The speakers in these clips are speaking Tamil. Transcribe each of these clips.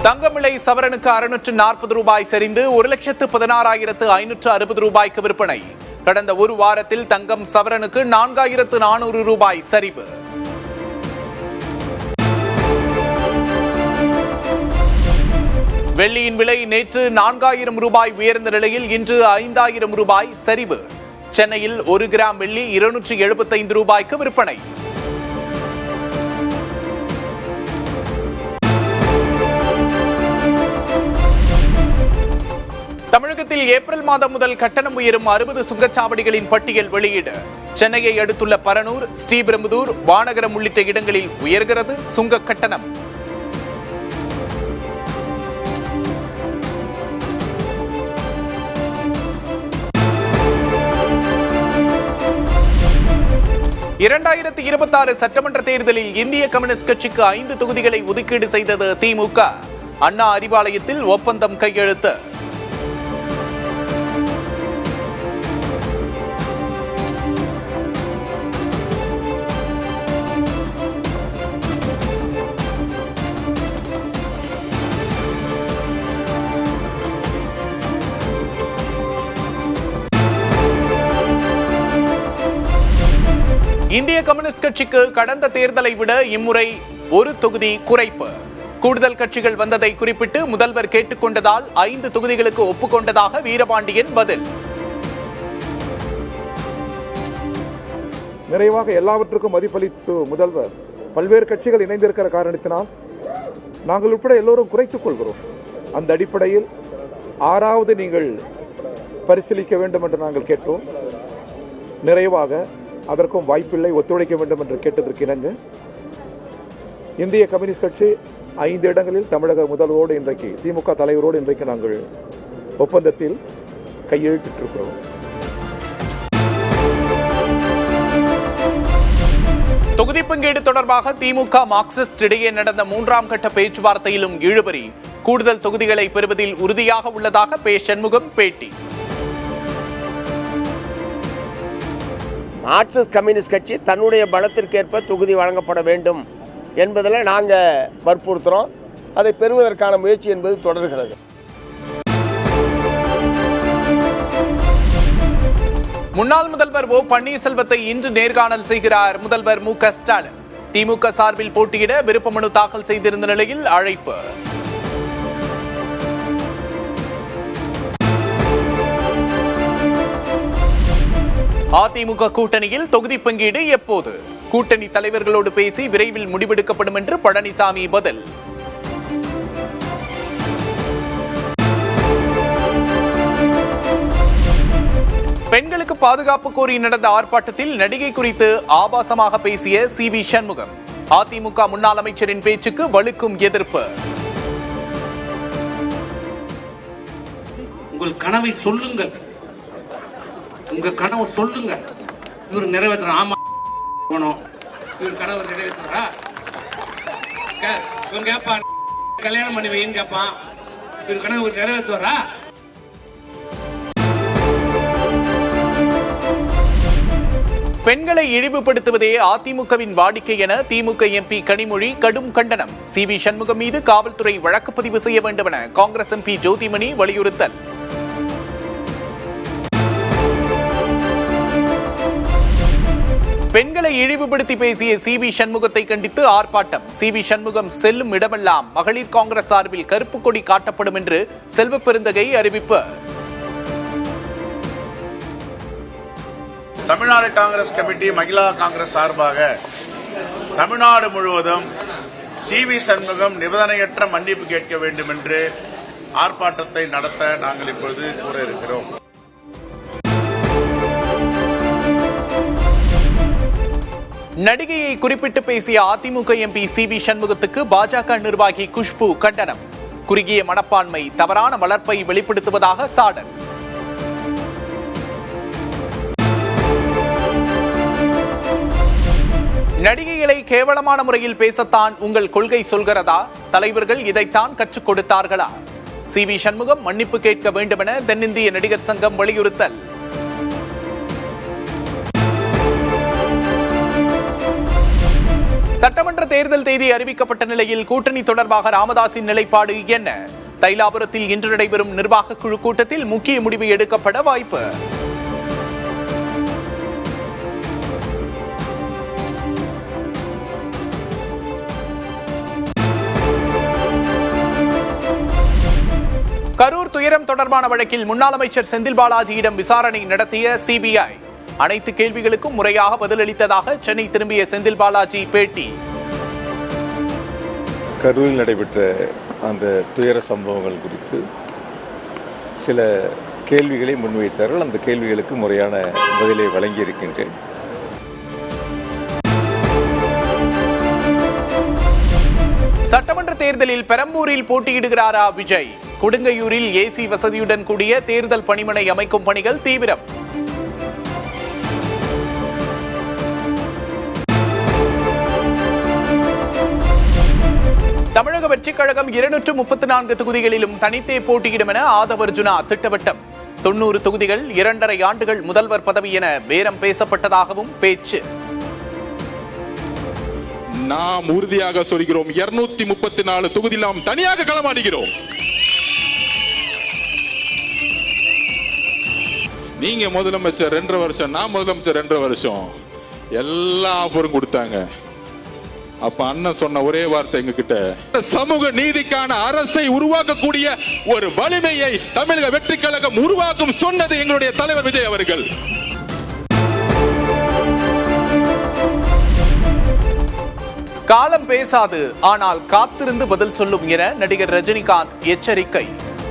தங்கம் விலை சவரனுக்கு 640 ரூபாய் சரிந்து 1,16,560 ரூபாய்க்கு விற்பனை. கடந்த ஒரு வாரத்தில் தங்கம் சவரனுக்கு 4,400 ரூபாய் சரிவு. வெள்ளியின் விலை நேற்று 4,000 ரூபாய் உயர்ந்த நிலையில் இன்று 5,000 ரூபாய் சரிவு. சென்னையில் 1 கிராம் வெள்ளி 275 ரூபாய்க்கு விற்பனை. தமிழகத்தில் ஏப்ரல் மாதம் முதல் கட்டணம் உயரும் 60 சுங்கச்சாவடிகளின் பட்டியல் வெளியீடு. சென்னையை அடுத்துள்ள பரனூர், ஸ்ரீபெரும்புதூர், வானகரம் உள்ளிட்ட இடங்களில் உயர்கிறது சுங்க கட்டணம். இரண்டாயிரத்தி 26 சட்டமன்ற தேர்தலில் இந்திய கம்யூனிஸ்ட் கட்சிக்கு 5 தொகுதிகளை ஒதுக்கீடு செய்தது திமுக. அண்ணா அறிவாலயத்தில் ஒப்பந்தம் கையெழுத்து. இந்திய கம்யூனிஸ்ட் கட்சிக்கு கடந்த தேர்தலை விட இம்முறை ஒரு தொகுதி குறைப்பு. கூடுதல் கட்சிகள் வந்ததை குறிப்பிட்டு முதல்வர் கேட்டுக்கொண்டதால் 5 தொகுதிகளுக்கு ஒப்புக்கொண்டதாக வீரபாண்டியன் பதில். நிறைவாக எல்லாவற்றுக்கும் மதிப்பளித்து முதல்வர் பல்வேறு கட்சிகள் இணைந்திருக்கிற காரணத்தினால் நாங்கள் உட்பட எல்லோரும் குறைத்துக் கொள்கிறோம். அந்த அடிப்படையில் 6வது நீங்கள் பரிசீலிக்க வேண்டும் என்று நாங்கள் கேட்டோம். நிறைவாக அதற்கும் வாய்ப்பில்லை, ஒத்துழைக்க வேண்டும் என்று கேட்டதற்கு இணங்க இந்திய கம்யூனிஸ்ட் கட்சி 5 இடங்களில் தமிழக முதல்வரோடு இன்றைக்கு திமுக தலைவரோடு இன்றைக்கு நாங்கள் ஒப்பந்தத்தில் கையெழுத்திட்டிருக்கிறோம். தொகுதி பங்கீடு தொடர்பாக திமுக மார்க்சிஸ்ட் இடையே நடந்த 3ஆம் கட்ட பேச்சுவார்த்தையிலும் இழுபறி. கூடுதல் தொகுதிகளை பெறுவதில் உறுதியாக உள்ளதாக பே. சண்முகம் பேட்டி. மார்க்சிஸ்ட் கம்யூனிஸ்ட் கட்சி தன்னுடைய பலத்திற்கேற்ப தொகுதி வழங்கப்பட வேண்டும் என்பதில் நாங்கள் வற்புறுத்துகிறோம். அதை பெறுவதற்கான முயற்சி என்பது தொடர்கிறது. முன்னாள் முதல்வர் ஓ. பன்னீர்செல்வத்தை இன்று நேர்காணல் செய்கிறார் முதல்வர் மு. க. ஸ்டாலின். திமுக சார்பில் போட்டியிட விருப்ப மனு தாக்கல் செய்திருந்த நிலையில் அழைப்பு. அதிமுக கூட்டணியில் தொகுதி பங்கீடு எப்போது? கூட்டணி தலைவர்களோடு பேசி விரைவில் முடிவெடுக்கப்படும் என்று பழனிசாமி பதில். பெண்களுக்கு பாதுகாப்பு கோரி நடந்த ஆர்ப்பாட்டத்தில் நடிகை குறித்து ஆபாசமாக பேசிய சி.வி. சண்முகம். அதிமுக முன்னாள் அமைச்சரின் பேச்சுக்கு வலுக்கும் எதிர்ப்பு. உங்கள் கனவை சொல்லுங்கள், உங்க கனவு சொல்லுங்க. இவர் நிறைவேற்ற ஆமா இவர் கனவு நிறைவேற்றா கேப்பா, கல்யாணம் பண்ணி வைன்னு கேப்பான். இவர் கனவு நிறைவேற்றுவாரா? பெண்களை இழிவுபடுத்துவதே அதிமுகவின் வாடிக்கை என திமுக எம்பி கனிமொழி கடும் கண்டனம். சி.வி. சண்முகம் மீது காவல்துறை வழக்கு பதிவு செய்ய வேண்டும் என காங்கிரஸ் எம்பி ஜோதிமணி வலியுறுத்தல். பெண்களை இழிவுபடுத்தி பேசிய சி.வி. சண்முகத்தை கண்டித்து ஆர்ப்பாட்டம். சி.வி. சண்முகம் செல்லும் இடமெல்லாம் மகளிர் காங்கிரஸ் சார்பில் கருப்பு கொடி காட்டப்படும் என்று செல்வ பெருந்தகை அறிவிப்பு. தமிழ்நாடு காங்கிரஸ் கமிட்டி மகிழா காங்கிரஸ் சார்பாக தமிழ்நாடு முழுவதும் சி.வி. சண்முகம் நிபந்தனையற்ற மன்னிப்பு கேட்க வேண்டும் என்று ஆர்ப்பாட்டத்தை நடத்த நாங்கள் இப்பொழுது கூற இருக்கிறோம். நடிகையை குறிப்பிட்டு பேசிய அதிமுக எம்பி சி.வி. சண்முகத்துக்கு பாஜக நிர்வாகி குஷ்பு கண்டனம். குறுகிய மனப்பான்மை, தவறான வளர்ப்பை வெளிப்படுத்துவதாக சாடல். நடிகைகளை கேவலமான முறையில் பேசத்தான் உங்கள் கொள்கை சொல்கிறதா? தலைவர்கள் இதைத்தான் கற்றுக் கொடுத்தார்களா? சி.வி. சண்முகம் மன்னிப்பு கேட்க வேண்டும் என தென்னிந்திய நடிகர் சங்கம் வலியுறுத்தல். சட்டமன்ற தேர்தல் தேதி அறிவிக்கப்பட்ட நிலையில் கூட்டணி தொடர்பாக ராமதாஸின் நிலைப்பாடு என்ன? தைலாபுரத்தில் இன்று நடைபெறும் நிர்வாக குழு கூட்டத்தில் முக்கிய முடிவு எடுக்கப்பட வாய்ப்பு. கரூர் துயரம் தொடர்பான வழக்கில் முன்னாள் அமைச்சர் செந்தில் பாலாஜியிடம் விசாரணை நடத்திய சிபிஐ. அனைத்து கேள்விகளுக்கும் முறையாக பதிலளித்ததாக சென்னை திரும்பிய செந்தில் பாலாஜி பேட்டி. கரூரில் நடைபெற்ற அந்த துயர சம்பவங்கள் குறித்து சில கேள்விகளை முன்வைத்தார்கள். அந்த கேள்விகளுக்கு முறையான பதிலை வழங்கியிருக்கின்றேன். சட்டமன்ற தேர்தலில் பெரம்பூரில் போட்டியிடுகிறாரா விஜய்? கொடுங்கையூரில் ஏசி வசதியுடன் கூடிய தேர்தல் பணிமனை அமைக்கும் பணிகள் தீவிரம். தமிழக வெற்றிக் கழகம் 234 தொகுதிகளிலும் தனித்தே போட்டியிடும் என ஆதவ் அர்ஜுனா திட்டவட்டம். 90 தொகுதிகள் 2.5 ஆண்டுகள் முதல்வர் பதவி என பேரம் பேசப்பட்டதாகவும் பேச்சு. நாம் உறுதியாக சொல்கிறோம், 234 தொகுதியில் நாம் தனியாக களமாடுகிறோம். நீங்க முதலமைச்சர் 2.5 வருஷம், நான் முதலமைச்சர் 2.5 வருஷம், எல்லா ஆஃபரும் கொடுத்தாங்க. அப்ப அண்ணன் சொன்ன ஒரே வார்த்தை எங்க கிட்ட, சமூக நீதிக்கான அரசை உருவாக்கக்கூடிய ஒரு வலிமையை தமிழக வெற்றிக் கழகம் உருவாக்கும் சொன்னது எங்களுடைய தலைவர் விஜய் அவர்கள். காலம் பேசாது, ஆனால் காத்திருந்து பதில் சொல்லும் என நடிகர் ரஜினிகாந்த் எச்சரிக்கை.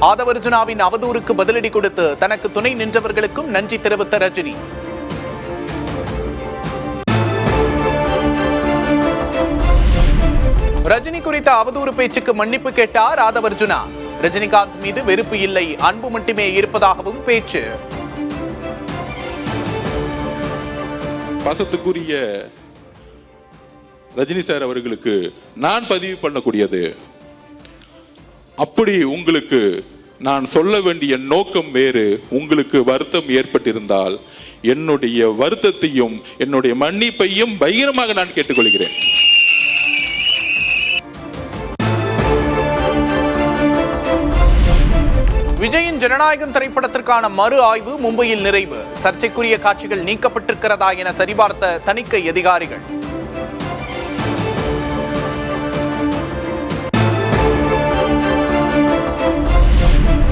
ஆதவ் அர்ஜுனாவின் அவதூறுக்கு பதிலடி கொடுத்து தனக்கு துணை நின்றவர்களுக்கும் நன்றி தெரிவித்த ரஜினி. ரஜினி குறித்த அவதூறு பேச்சுக்கு மன்னிப்பு கேட்டார் ஆதவ் அர்ஜுனா. ரஜினிகாந்த் மீது வெறுப்பு இல்லை, அன்பு மட்டுமே இருப்பதாகவும் பேச்சு. பாசத்துக்குரிய ரஜினி சார் அவர்களுக்கு நான் பதிவு பண்ணக்கூடியது, அப்படி உங்களுக்கு நான் சொல்ல வேண்டிய நோக்கம் வேறு, உங்களுக்கு வருத்தம் ஏற்பட்டிருந்தால் என்னுடைய வருத்தத்தையும் என்னுடைய மன்னிப்பையும் பகிரமாக நான் கேட்டுக்கொள்கிறேன். விஜயின் ஜனநாயகம் திரைப்படத்திற்கான மறு ஆய்வு மும்பையில் நிறைவு. சர்ச்சைக்குரிய காட்சிகள் நீக்கப்பட்டிருக்கிறதா என சரிபார்த்த தணிக்கை அதிகாரிகள்.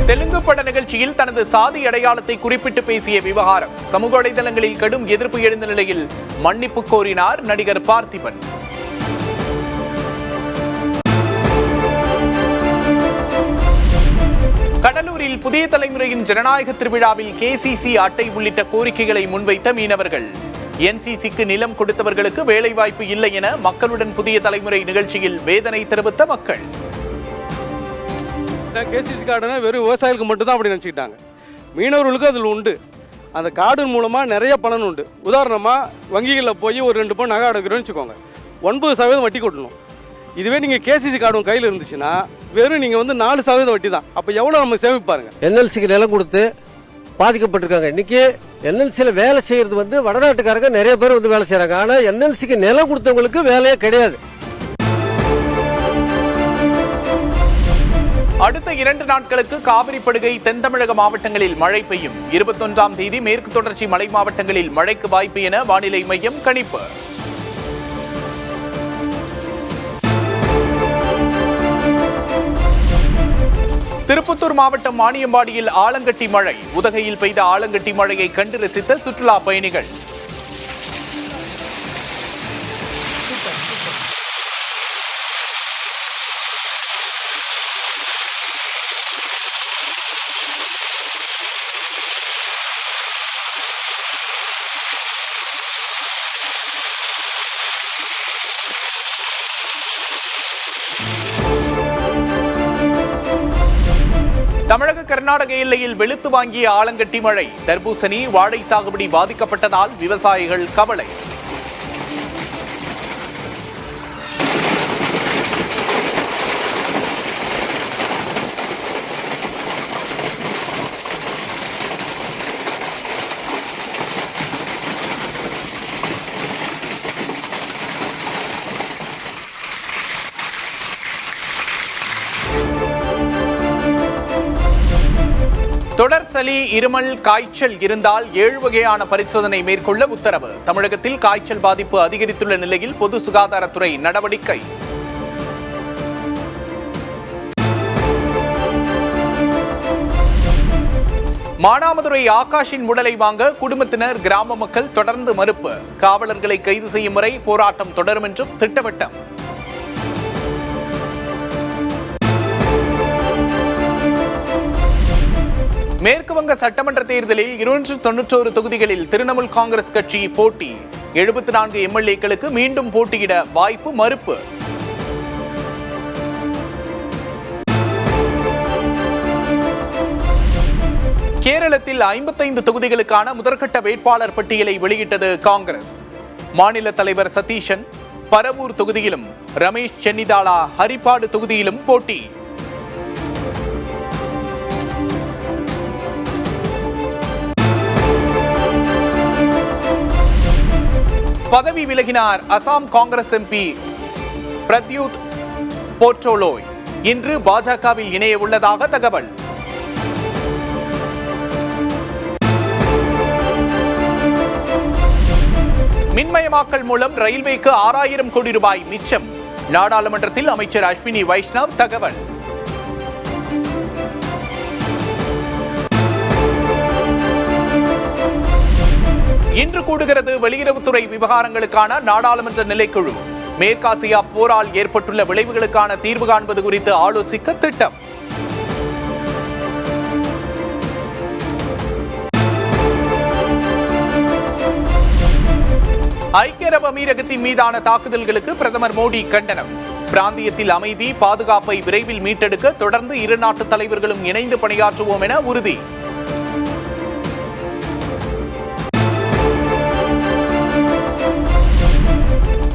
தெலுங்கு பட நிகழ்ச்சியில் தனது சாதி அடையாளத்தை குறிப்பிட்டு பேசிய விவகாரம். சமூக வலைதளங்களில் கடும் எதிர்ப்பு எழுந்த நிலையில் மன்னிப்பு கோரினார் நடிகர் பார்த்திபன். கடலூரில் புதிய தலைமுறையின் ஜனநாயக திருவிழாவில் KCC அட்டை உள்ளிட்ட கோரிக்கைகளை முன்வைத்த மீனவர்கள். NCCக்கு நிலம் கொடுத்தவர்களுக்கு வேலைவாய்ப்பு இல்லை என மக்களுடன் புதிய தலைமுறை நிகழ்ச்சியில் வேதனை தெரிவித்த மக்கள். KCC கார்டுனா வெறும் விவசாயிகளுக்கு மட்டும்தான் அப்படி நினச்சிக்கிட்டாங்க. மீனவர்களுக்கு அதில் உண்டு. அந்த கார்டு மூலமாக நிறைய பலன் உண்டு. உதாரணமாக வங்கிகளில் போய் ஒரு 2 பவுன் நகை அடைக்கிறோன்னு வச்சுக்கோங்க, 9% வட்டி கொட்டணும். இதுவே நீங்கள் KCC கார்டு உங்கள் கையில் இருந்துச்சுன்னா வெறும் நீங்கள் 4% வட்டி தான். அப்போ எவ்வளோ நம்ம சேமிப்பாருங்க. NLCக்கு நிலம் கொடுத்து பாதிக்கப்பட்டிருக்காங்க. இன்னைக்கு NLCயில் வேலை செய்கிறது வடநாட்டுக்காரங்க நிறைய பேர் வேலை செய்கிறாங்க. ஆனால் NLCக்கு நிலம் கொடுத்தவங்களுக்கு வேலையே கிடையாது. அடுத்த 2 நாட்களுக்கு காவிரி படுகை தென் தமிழக மாவட்டங்களில் மழை பெய்யும். 21ஆம் தேதி மேற்கு தொடர்ச்சி மலை மாவட்டங்களில் மழைக்கு வாய்ப்பு என வானிலை மையம் கணிப்பு. திருப்பத்தூர் மாவட்டம் வாணியம்பாடியில் ஆலங்கட்டி மழை. உதகையில் பெய்த ஆலங்கட்டி மழையை கண்டு ரசித்த சுற்றுலா பயணிகள். தமிழக கர்நாடக எல்லையில் வெளுத்து வாங்கிய ஆலங்கட்டி மழை. தர்பூசணி, வாழை சாகுபடி பாதிக்கப்பட்டதால் விவசாயிகள் கவலை. தொடர் சளி, இருமல், காய்ச்சல் இருந்தால் 7 வகையான பரிசோதனை மேற்கொள்ள உத்தரவு. தமிழகத்தில் காய்ச்சல் பாதிப்பு அதிகரித்துள்ள நிலையில் பொது சுகாதாரத்துறை நடவடிக்கை. மானாமதுரை ஆகாஷின் உடலை வாங்க குடும்பத்தினர், கிராம மக்கள் தொடர்ந்து மறுப்பு. காவலர்களை கைது செய்யும் வரை போராட்டம் தொடரும் என்றும் திட்டவட்டம். மேற்குவங்க சட்டமன்ற தேர்தலில் 291 தொகுதிகளில் திரிணாமுல் காங்கிரஸ் கட்சி போட்டி. 74 எம்எல்ஏக்களுக்கு மீண்டும் போட்டியிட வாய்ப்பு மறுப்பு. கேரளத்தில் 55 தொகுதிகளுக்கான முதற்கட்ட வேட்பாளர் பட்டியலை வெளியிட்டது காங்கிரஸ். மாநில தலைவர் சதீஷன் பரவூர் தொகுதியிலும், ரமேஷ் சென்னிதாலா ஹரிப்பாடு தொகுதியிலும் போட்டி. பதவி விலகினார் அசாம் காங்கிரஸ் எம்பி பிரத்யூத் போர்ட்டோலோய். இன்று பாஜகவில் இணைய உள்ளதாக தகவல். மின்மயமாக்கல் மூலம் ரயில்வேக்கு 6000 கோடி ரூபாய் மிச்சம். நாடாளுமன்றத்தில் அமைச்சர் அஸ்வினி வைஷ்ணவ் தகவல். இன்று கூடுகிறது வெளியுறவுத்துறை விவகாரங்களுக்கான நாடாளுமன்ற நிலைக்குழு. மேற்காசியா போரால் ஏற்பட்டுள்ள விளைவுகளுக்கான தீர்வு காண்பது குறித்து ஆலோசிக்க திட்டம். ஐக்கிய அரபு அமீரகத்தின் மீதான தாக்குதல்களுக்கு பிரதமர் மோடி கண்டனம். பிராந்தியத்தில் அமைதி, பாதுகாப்பை விரைவில் மீட்டெடுக்க தொடர்ந்து இரு நாட்டு தலைவர்களும் இணைந்து பணியாற்றுவோம் என உறுதி.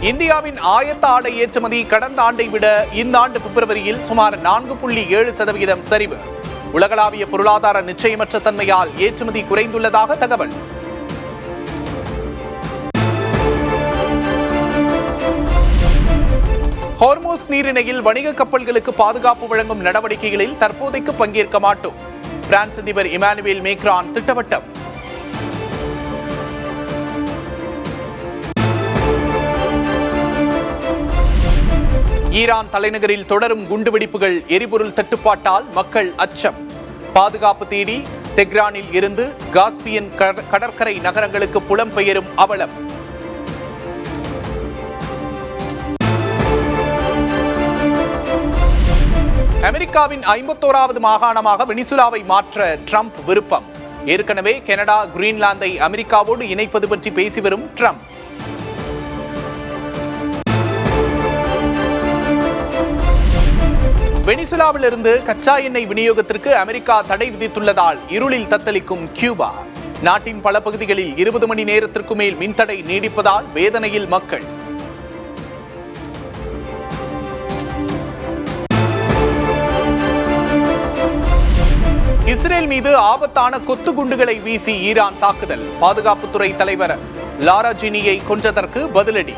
இந்தியாவின் ஆயத்த ஆடை ஏற்றுமதி கடந்த ஆண்டை விட இந்த ஆண்டு பிப்ரவரியில் சுமார் 4.7% சரிவு. உலகளாவிய பொருளாதார நிச்சயமற்ற தன்மையால் ஏற்றுமதி குறைந்துள்ளதாக தகவல். ஹோர்மோஸ் நீரிணையில் வணிக கப்பல்களுக்கு பாதுகாப்பு வழங்கும் நடவடிக்கைகளில் தற்போதைக்கு பங்கேற்க மாட்டோம். பிரான்ஸ் அதிபர் இமானுவேல் மேக்ரான் திட்டவட்டம். ஈரான் தலைநகரில் தொடரும் குண்டுவெடிப்புகள், எரிபொருள் தட்டுப்பாட்டால் மக்கள் அச்சம். பாதுகாப்பு தேடி தெஹ்ரானில் இருந்து காஸ்பியன் கடற்கரை நகரங்களுக்கு புலம்பெயரும் அவலம். அமெரிக்காவின் 51வது மாகாணமாக வெனிசுலாவை மாற்ற ட்ரம்ப் விருப்பம். ஏற்கனவே கனடா, கிரீன்லாந்தை அமெரிக்காவோடு இணைப்பது பற்றி பேசி வரும் ட்ரம்ப். வெனிசுலாவிலிருந்து கச்சா எண்ணெய் விநியோகத்திற்கு அமெரிக்கா தடை விதித்துள்ளதால் இருளில் தத்தளிக்கும் கியூபா. நாட்டின் பல பகுதிகளில் 20 மணி நேரத்திற்கு மேல் மின்தடை நீடிப்பதால் வேதனையில் மக்கள். இஸ்ரேல் மீது ஆபத்தான கொத்து குண்டுகளை வீசி ஈரான் தாக்குதல். பாதுகாப்புத்துறை தலைவர் லாராஜினியை கொன்றதற்கு பதிலடி.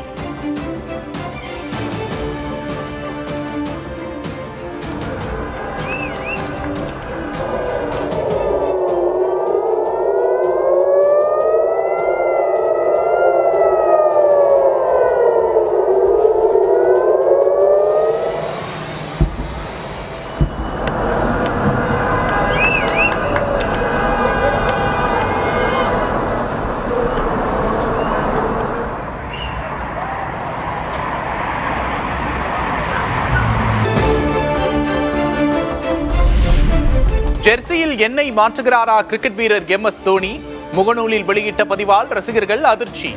ஜெர்சியில் எண்ணெய் மாற்றுகிறாரா கிரிக்கெட் வீரர் MS தோனி? முகநூலில் வெளியிட்ட பதிவால் ரசிகர்கள் அதிர்ச்சி.